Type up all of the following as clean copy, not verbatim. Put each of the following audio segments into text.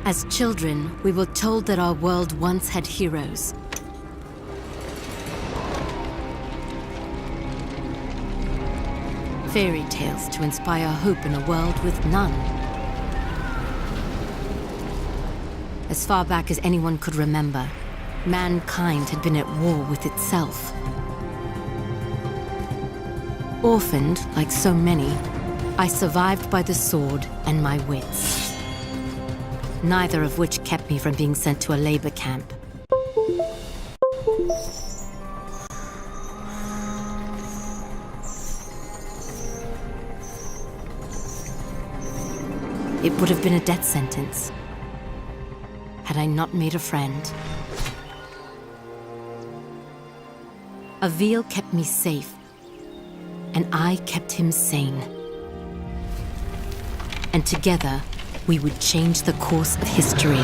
As children, we were told that our world once had heroes. Fairy tales to inspire hope in a world with none. As far back as anyone could remember, mankind had been at war with itself. Orphaned, like so many, I survived by the sword and my wits. Neither of which kept me from being sent to a labor camp. It would have been a death sentence had I not made a friend. Avil kept me safe, and I kept him sane. And together, we would change the course of history.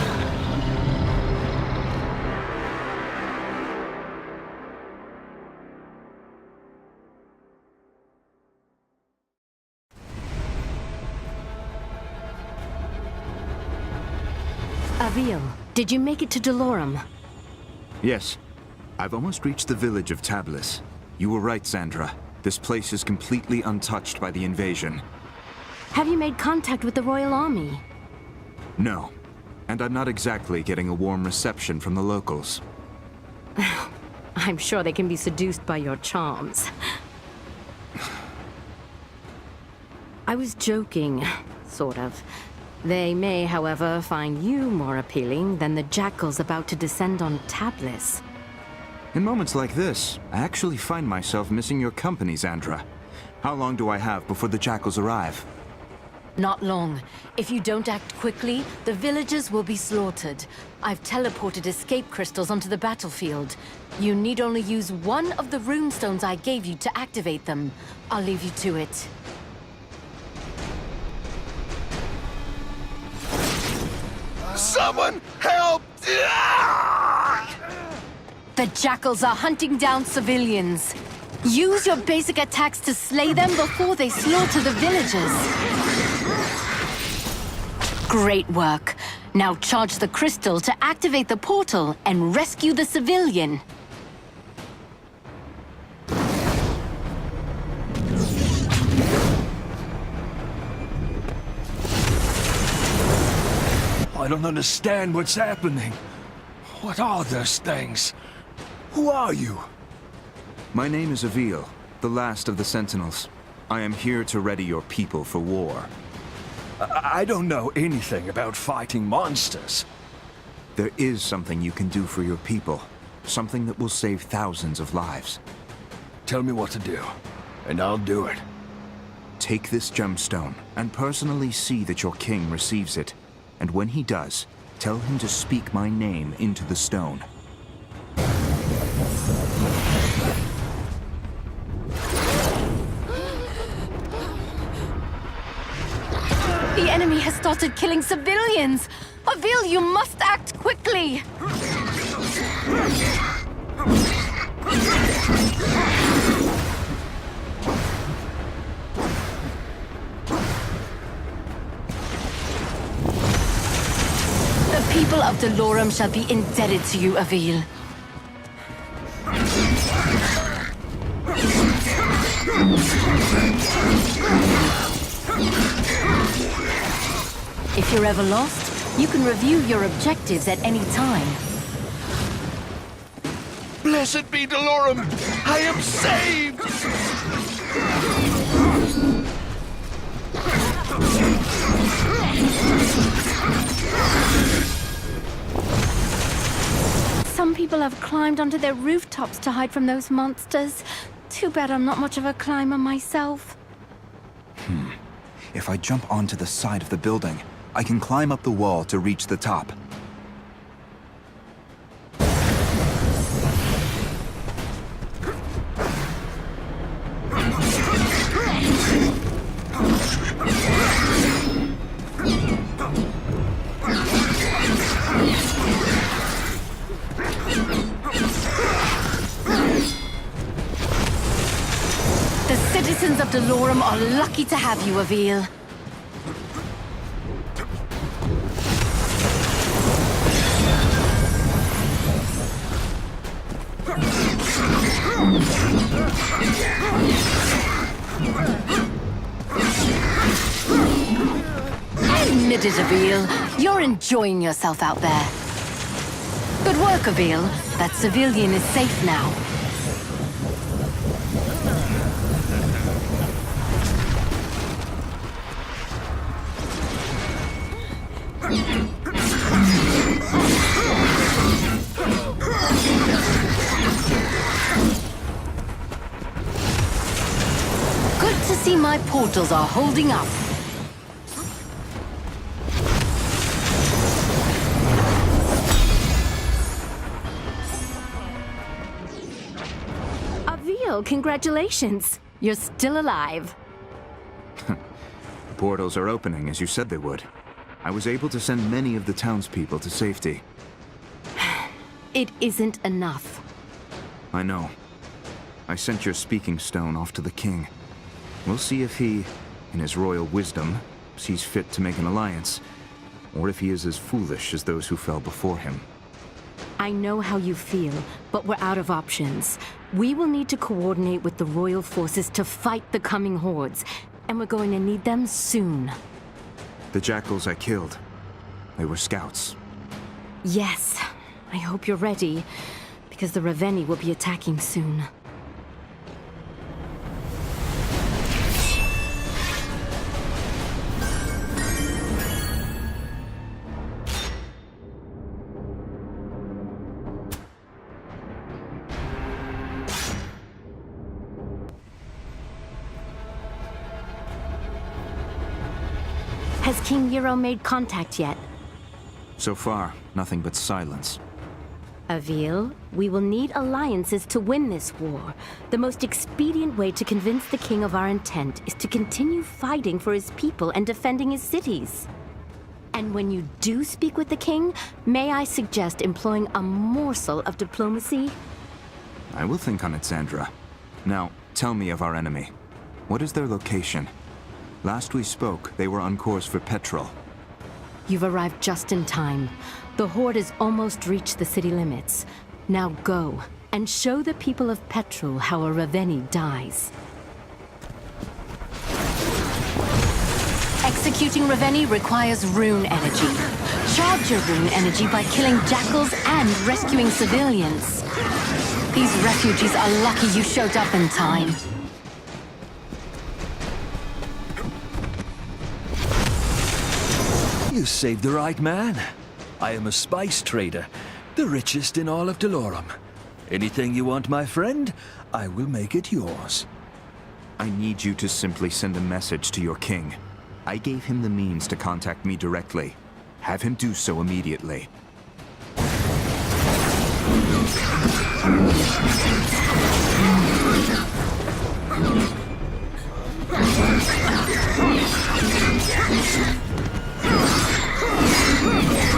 Avil, did you make it to Dolorum? Yes. I've almost reached the village of Tablas. You were right, Sandra. This place is completely untouched by the invasion. Have you made contact with the Royal Army? No. And I'm not exactly getting a warm reception from the locals. I'm sure they can be seduced by your charms. I was joking, sort of. They may, however, find you more appealing than the jackals about to descend on Tablas. In moments like this, I actually find myself missing your company, Sandra. How long do I have before the jackals arrive? Not long. If you don't act quickly, the villagers will be slaughtered. I've teleported escape crystals onto the battlefield. You need only use one of the runestones I gave you to activate them. I'll leave you to it. Someone help! The jackals are hunting down civilians. Use your basic attacks to slay them before they slaughter the villagers. Great work. Now charge the crystal to activate the portal and rescue the civilian. I don't understand what's happening. What are those things? Who are you? My name is Avil, the last of the sentinels. I am here to ready your people for war. I don't know anything about fighting monsters. There is something you can do for your people. Something that will save thousands of lives. Tell me what to do, and I'll do it. Take this gemstone, and personally see that your king receives it. And when he does, tell him to speak my name into the stone. The enemy has started killing civilians! Avil, you must act quickly! The people of Dolorum shall be indebted to you, Avil. If you're ever lost, you can review your objectives at any time. Blessed be Dolorum! I am saved! Some people have climbed onto their rooftops to hide from those monsters. Too bad I'm not much of a climber myself. If I jump onto the side of the building, I can climb up the wall to reach the top. The citizens of Dolorum are lucky to have you, Avil. Admit it, Avil. You're enjoying yourself out there. Good work, Avil. That civilian is safe now. Good to see my portals are holding up. Avil, congratulations. You're still alive. The portals are opening, as you said they would. I was able to send many of the townspeople to safety. It isn't enough. I know. I sent your speaking stone off to the king. We'll see if he, in his royal wisdom, sees fit to make an alliance, or if he is as foolish as those who fell before him. I know how you feel, but we're out of options. We will need to coordinate with the royal forces to fight the coming hordes, and we're going to need them soon. The jackals I killed, they were scouts. Yes, I hope you're ready, because the Raveni will be attacking soon. Has King Euro made contact yet? So far, nothing but silence. Avil, we will need alliances to win this war. The most expedient way to convince the king of our intent is to continue fighting for his people and defending his cities. And when you do speak with the king, may I suggest employing a morsel of diplomacy? I will think on it, Sandra. Now, tell me of our enemy. What is their location? Last we spoke, they were on course for Petrol. You've arrived just in time. The Horde has almost reached the city limits. Now go, and show the people of Petrol how a Raveni dies. Executing Raveni requires rune energy. Charge your rune energy by killing jackals and rescuing civilians. These refugees are lucky you showed up in time. You saved the right man. I am a spice trader, the richest in all of Delorum. Anything you want, my friend, I will make it yours. I need you to simply send a message to your king. I gave him the means to contact me directly. Have him do so immediately.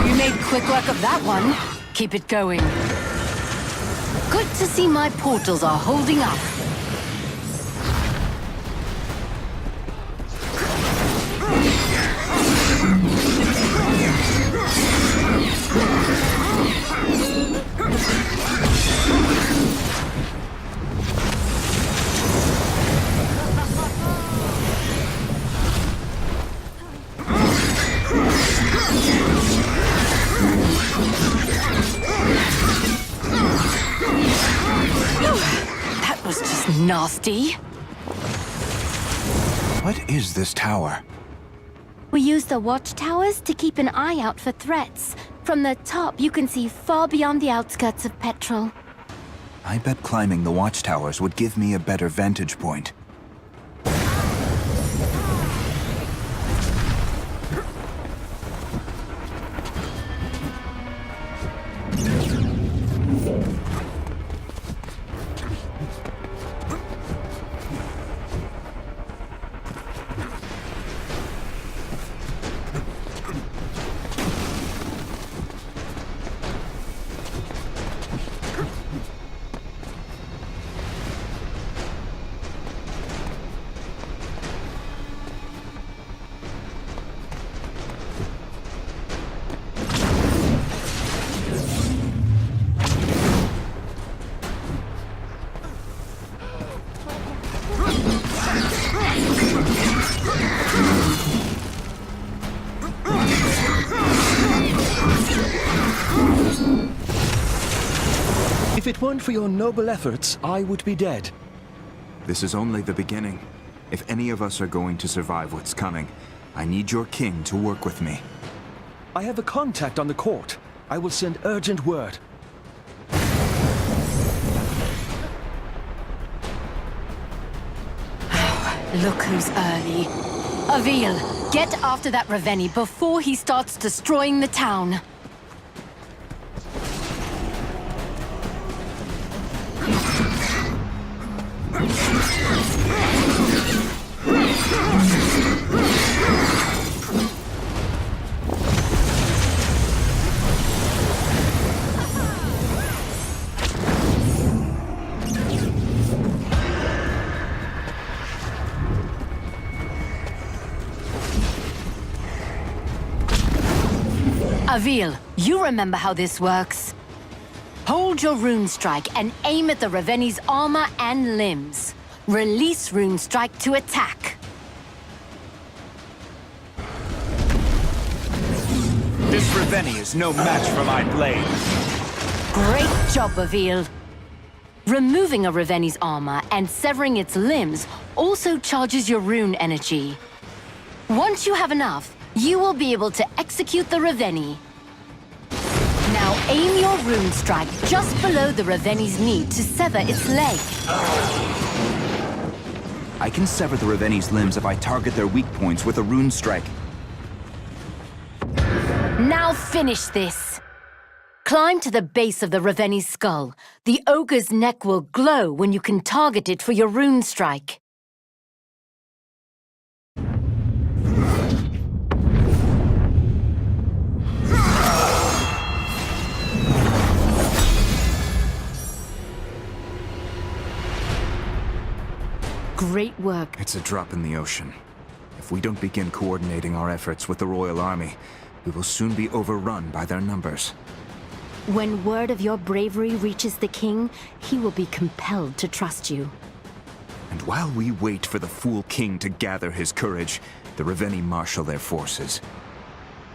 You made quick work of that one. Keep it going. Good to see my portals are holding up. That was just nasty. What is this tower? We use the watchtowers to keep an eye out for threats. From the top, you can see far beyond the outskirts of Petrol. I bet climbing the watchtowers would give me a better vantage point. If it weren't for your noble efforts, I would be dead. This is only the beginning. If any of us are going to survive what's coming, I need your king to work with me. I have a contact on the court. I will send urgent word. Look who's early. Avil, get after that Ravenni before he starts destroying the town. Avil, you remember how this works. Hold your rune strike and aim at the Ravenni's armor and limbs. Release rune strike to attack. This Ravenni is no match for my blade. Great job, Avil. Removing a Ravenni's armor and severing its limbs also charges your rune energy. Once you have enough, you will be able to execute the Ravenni. Now aim your rune strike just below the Ravenni's knee to sever its leg. I can sever the Ravenni's limbs if I target their weak points with a rune strike. Now finish this. Climb to the base of the Ravenni's skull. The ogre's neck will glow when you can target it for your rune strike. Great work. It's a drop in the ocean. If we don't begin coordinating our efforts with the Royal Army, we will soon be overrun by their numbers. When word of your bravery reaches the king, he will be compelled to trust you. And while we wait for the fool king to gather his courage, the Ravenni marshal their forces.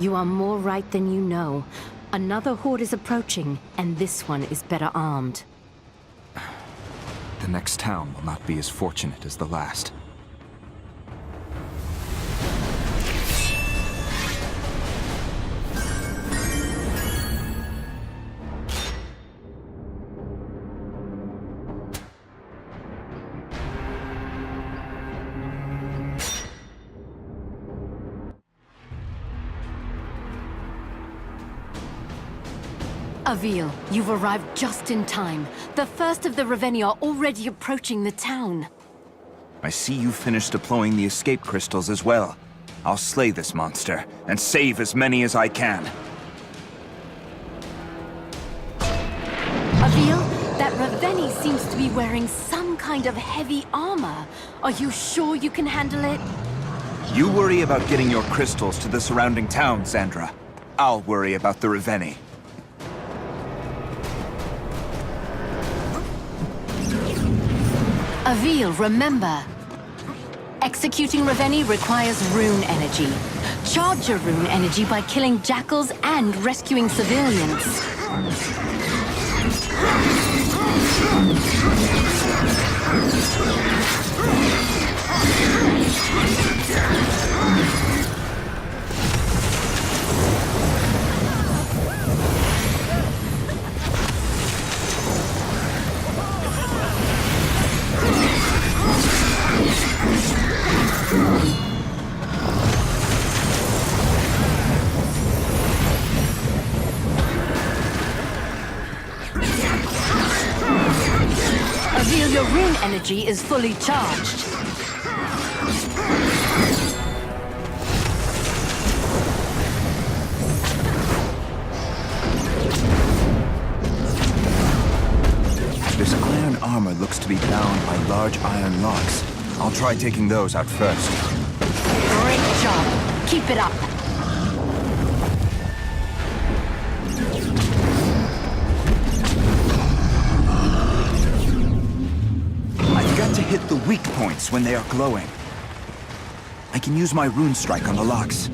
You are more right than you know. Another horde is approaching, and this one is better armed. The next town will not be as fortunate as the last. Avil, you've arrived just in time. The first of the Ravenni are already approaching the town. I see you finished deploying the escape crystals as well. I'll slay this monster, and save as many as I can. Avil, that Ravenni seems to be wearing some kind of heavy armor. Are you sure you can handle it? You worry about getting your crystals to the surrounding town, Sandra. I'll worry about the Ravenni. Avil, remember. Executing Ravenni requires rune energy. Charge your rune energy by killing jackals and rescuing civilians. Avil, your rune energy is fully charged. This iron armor looks to be bound by large iron locks. I'll try taking those out first. Great job. Keep it up. I've got to hit the weak points when they are glowing. I can use my rune strike on the locks.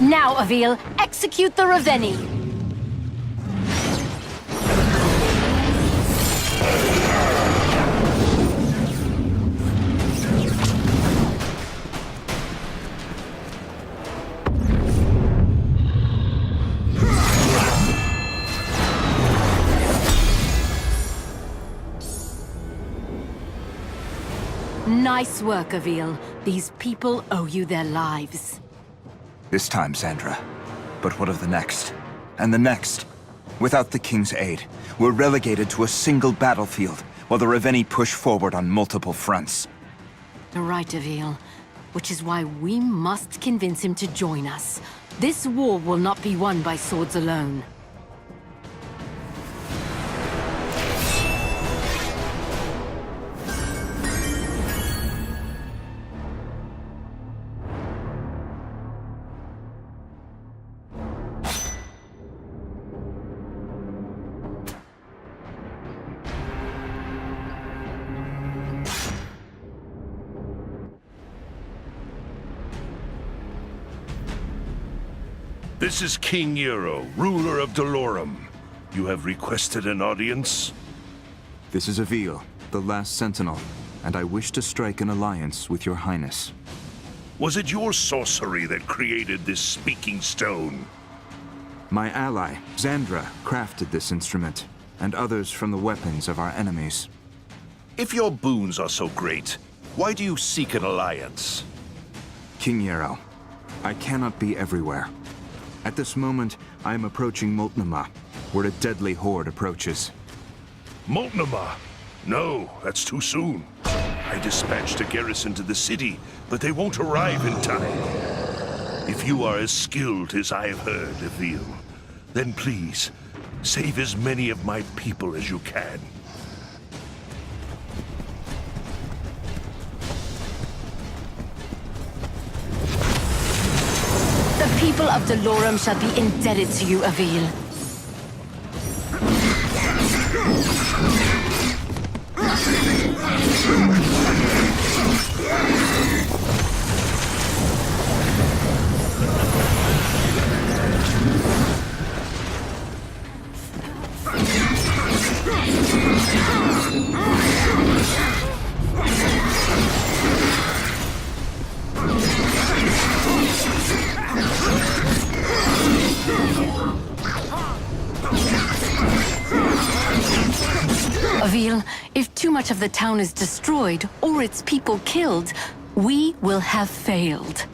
Now, Avil, execute the Ravenni! Nice work, Avil. These people owe you their lives. This time, Sandra. But what of the next? And the next? Without the King's aid, we're relegated to a single battlefield, while the Ravenni push forward on multiple fronts. You're right, Avil. Which is why we must convince him to join us. This war will not be won by swords alone. This is King Nero, ruler of Dolorum. You have requested an audience? This is Avil, the last sentinel, and I wish to strike an alliance with your highness. Was it your sorcery that created this speaking stone? My ally, Xandra, crafted this instrument, and others from the weapons of our enemies. If your boons are so great, why do you seek an alliance? King Nero, I cannot be everywhere. At this moment, I am approaching Moltnema, where a deadly horde approaches. Moltnema? No, that's too soon. I dispatched a garrison to the city, but they won't arrive in time. If you are as skilled as I have heard, Avil, then please, save as many of my people as you can. The people of Dolorum shall be indebted to you, Avil. Avil, if too much of the town is destroyed, or its people killed, we will have failed.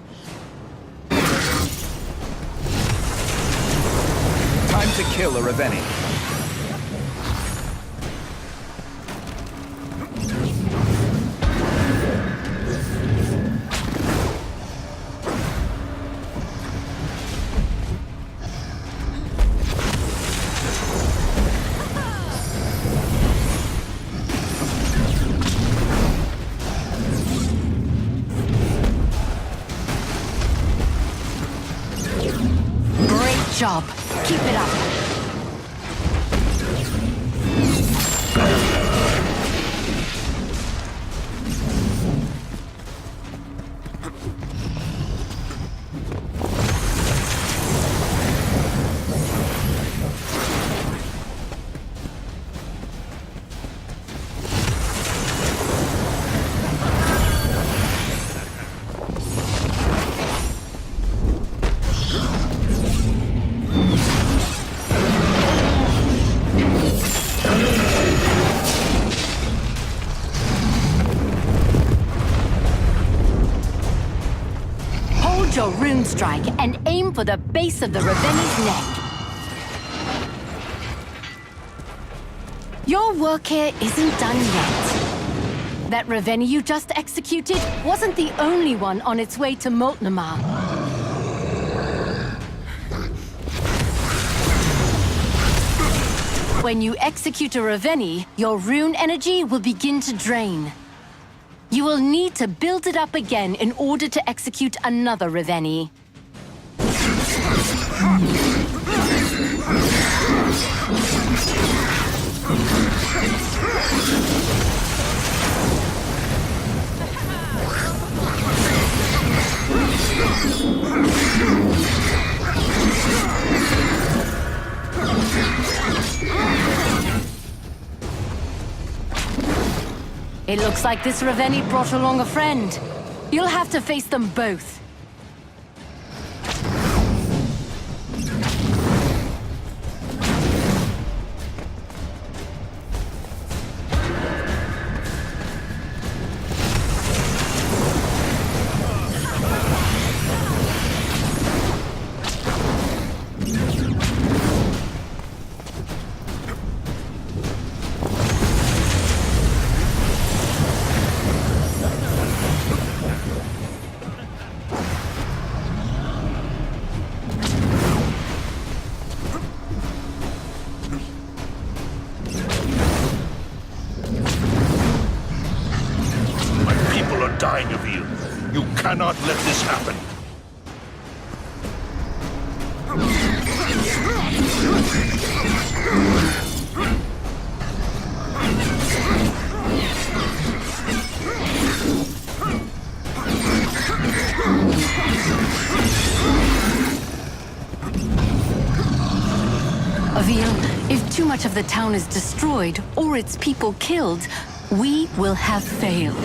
Time to kill a Ravenni. Job. Keep it up. Hold your rune strike and aim for the base of the Raveni's neck. Your work here isn't done yet. That Raveni you just executed wasn't the only one on its way to Moltnamar. When you execute a Raveni, your rune energy will begin to drain. You will need to build it up again in order to execute another Raveni. It looks like this Raveni brought along a friend. You'll have to face them both. Dying of you. You cannot let this happen. Avil, if too much of the town is destroyed or its people killed, we will have failed.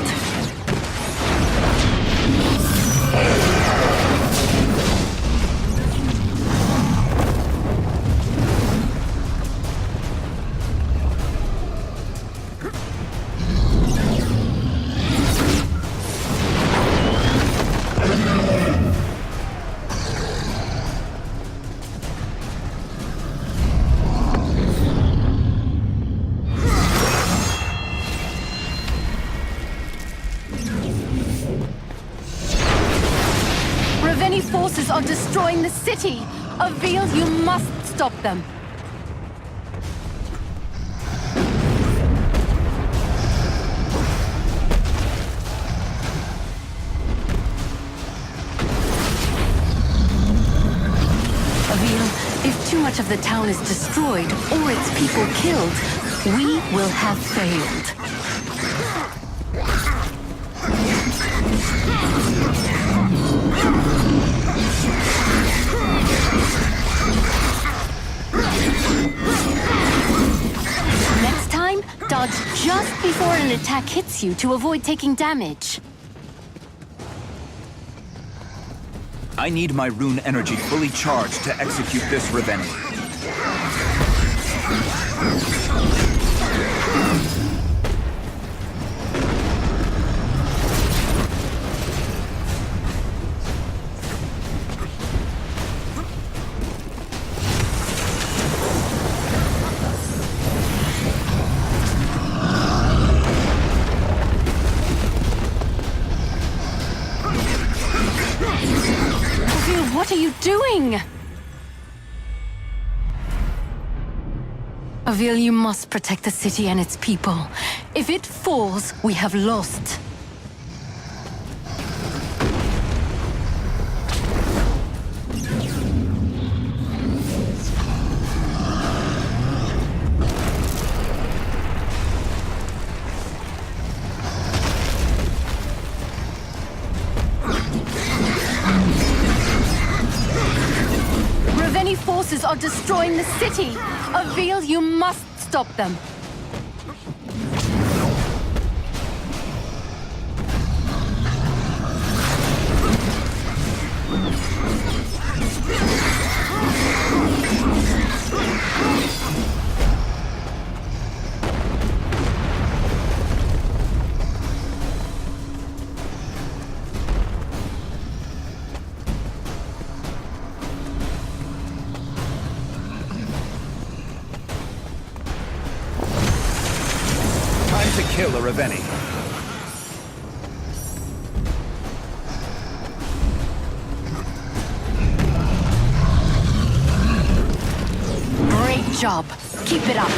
Raveni forces are destroying the city. Avil, you must stop them. Avil, if too much of the town is destroyed or its people killed, we will have failed. Next time, dodge just before an attack hits you to avoid taking damage. I need my rune energy fully charged to execute this Raveni. What are you doing? Avil, you must protect the city and its people. If it falls, we have lost. Forces are destroying the city. Avil, you must stop them. the Ravenni. Great job. Keep it up.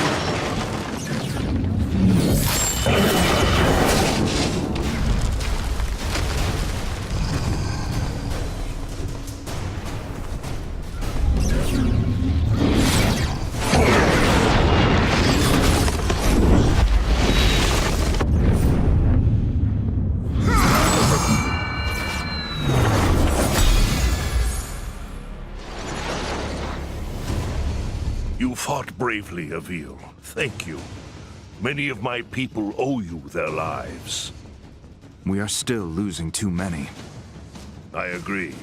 You fought bravely, Avil. Thank you. Many of my people owe you their lives. We are still losing too many. I agree.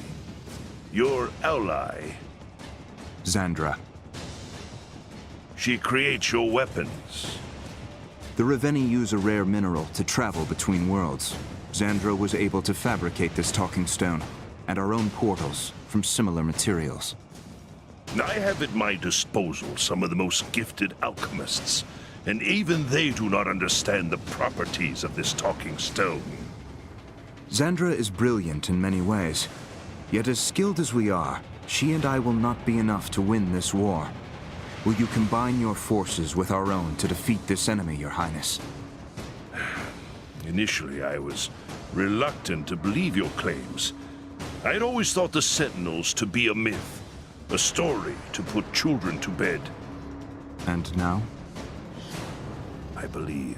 Your ally, Xandra. she creates your weapons. The Ravenni use a rare mineral to travel between worlds. Xandra was able to fabricate this talking stone, and our own portals from similar materials. I have at my disposal some of the most gifted alchemists, and even they do not understand the properties of this talking stone. Xandra is brilliant in many ways. Yet as skilled as we are, she and I will not be enough to win this war. Will you combine your forces with our own to defeat this enemy, Your Highness? Initially, I was reluctant to believe your claims. I had always thought the sentinels to be a myth, a story to put children to bed. And now? I believe.